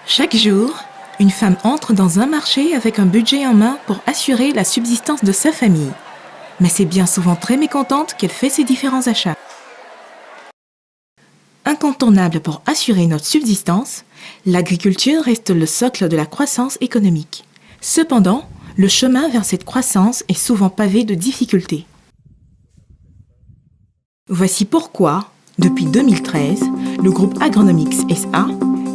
Chaque jour, une femme entre dans un marché avec un budget en main pour assurer la subsistance de sa famille. Mais c'est bien souvent très mécontente qu'elle fait ses différents achats. Incontournable pour assurer notre subsistance, l'agriculture reste le socle de la croissance économique. Cependant, le chemin vers cette croissance est souvent pavé de difficultés. Voici pourquoi, depuis 2013, le groupe Agronomics SA,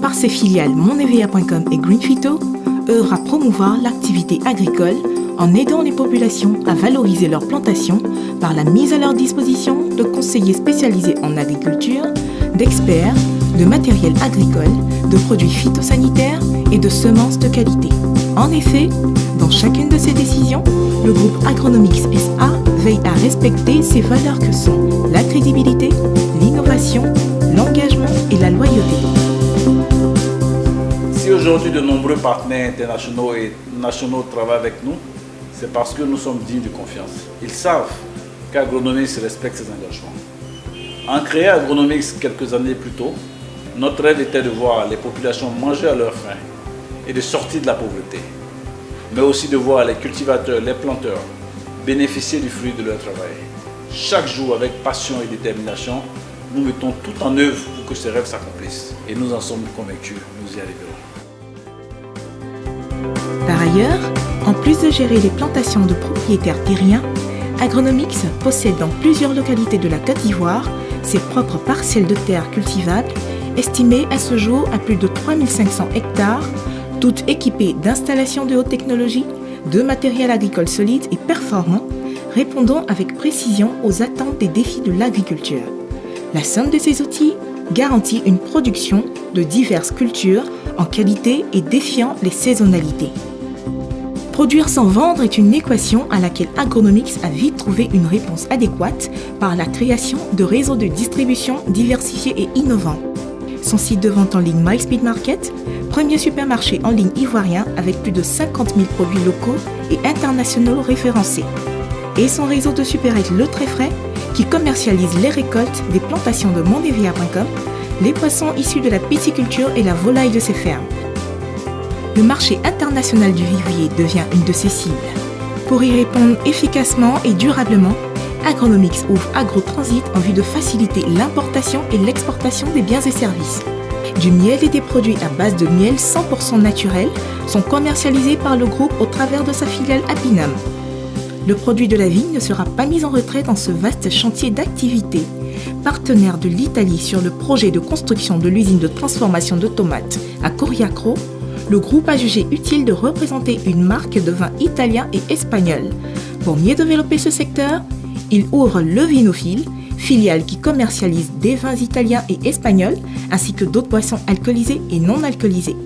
par ses filiales Monevea.com et Greenphyto, œuvre à promouvoir l'activité agricole en aidant les populations à valoriser leurs plantations par la mise à leur disposition de conseillers spécialisés en agriculture, d'experts, de matériel agricole, de produits phytosanitaires et de semences de qualité. En effet, dans chacune de ces décisions, le groupe Agronomics SA veille à respecter ces valeurs que sont la crédibilité, l'innovation, l'engagement et la loyauté. Si aujourd'hui de nombreux partenaires internationaux et nationaux travaillent avec nous, c'est parce que nous sommes dignes de confiance. Ils savent qu'Agronomics respecte ses engagements. En créant Agronomics quelques années plus tôt, notre rêve était de voir les populations manger à leur faim et de sortir de la pauvreté, mais aussi de voir les cultivateurs, les planteurs bénéficier du fruit de leur travail. Chaque jour, avec passion et détermination, nous mettons tout en œuvre pour que ces rêves s'accomplissent. Et nous en sommes convaincus, nous y arriverons. Par ailleurs, en plus de gérer les plantations de propriétaires terriens, Agronomics possède dans plusieurs localités de la Côte d'Ivoire ses propres parcelles de terre cultivables, estimées à ce jour à plus de 3500 hectares, toutes équipées d'installations de haute technologie, de matériel agricole solide et performant, répondant avec précision aux attentes des défis de l'agriculture. La somme de ces outils garantit une production de diverses cultures en qualité et défiant les saisonnalités. Produire sans vendre est une équation à laquelle Agronomics a vite trouvé une réponse adéquate par la création de réseaux de distribution diversifiés et innovants. Son site de vente en ligne MySpeed Market, premier supermarché en ligne ivoirien avec plus de 50 000 produits locaux et internationaux référencés. Et son réseau de supérettes Le Très Frais, qui commercialise les récoltes des plantations de Monevea.com, les poissons issus de la pisciculture et la volaille de ses fermes. Le marché international du vivrier devient une de ses cibles. Pour y répondre efficacement et durablement, Agronomics ouvre AgroTransit en vue de faciliter l'importation et l'exportation des biens et services. Du miel et des produits à base de miel 100% naturel sont commercialisés par le groupe au travers de sa filiale Apinum. Le produit de la vigne ne sera pas mis en retrait dans ce vaste chantier d'activité. Partenaire de l'Italie sur le projet de construction de l'usine de transformation de tomates à Coriacro, le groupe a jugé utile de représenter une marque de vin italien et espagnol. Pour mieux développer ce secteur, il ouvre Le Vinophile, filiale qui commercialise des vins italiens et espagnols, ainsi que d'autres boissons alcoolisées et non alcoolisées.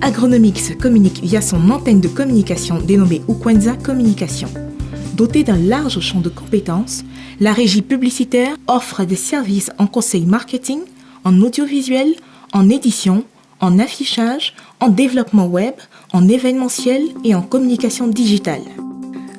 Agronomics communique via son antenne de communication dénommée Ukwenza Communication. Dotée d'un large champ de compétences, la régie publicitaire offre des services en conseil marketing, en audiovisuel, en édition, en affichage, en développement web, en événementiel et en communication digitale.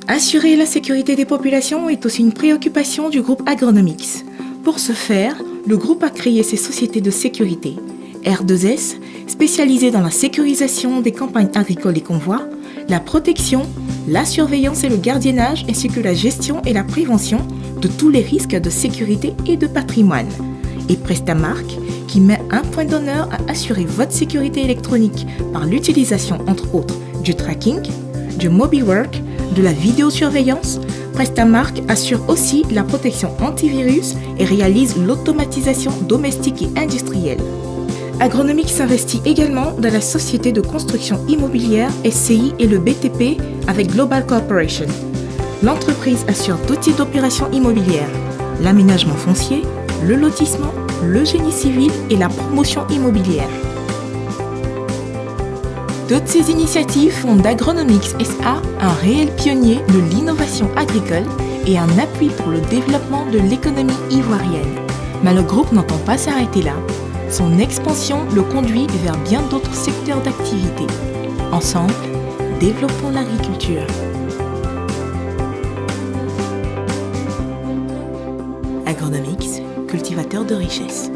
Assurer la sécurité des populations est aussi une préoccupation du groupe Agronomics. Pour ce faire, le groupe a créé ses sociétés de sécurité. R2S, spécialisée dans la sécurisation des campagnes agricoles et convois, la protection, la surveillance et le gardiennage, ainsi que la gestion et la prévention de tous les risques de sécurité et de patrimoine. Et Prestamark, qui met un point d'honneur à assurer votre sécurité électronique par l'utilisation, entre autres, du tracking, du mobile work, de la vidéosurveillance. Prestamark assure aussi la protection antivirus et réalise l'automatisation domestique et industrielle. Agronomics s'investit également dans la société de construction immobilière SCI et le BTP avec Global Corporation. L'entreprise assure tout type d'opérations immobilières, l'aménagement foncier, le lotissement, le génie civil et la promotion immobilière. Toutes ces initiatives font d'Agronomics SA un réel pionnier de l'innovation agricole et un appui pour le développement de l'économie ivoirienne. Mais le groupe n'entend pas s'arrêter là. Son expansion le conduit vers bien d'autres secteurs d'activité. Ensemble, développons l'agriculture. Agronomics, cultivateur de richesse.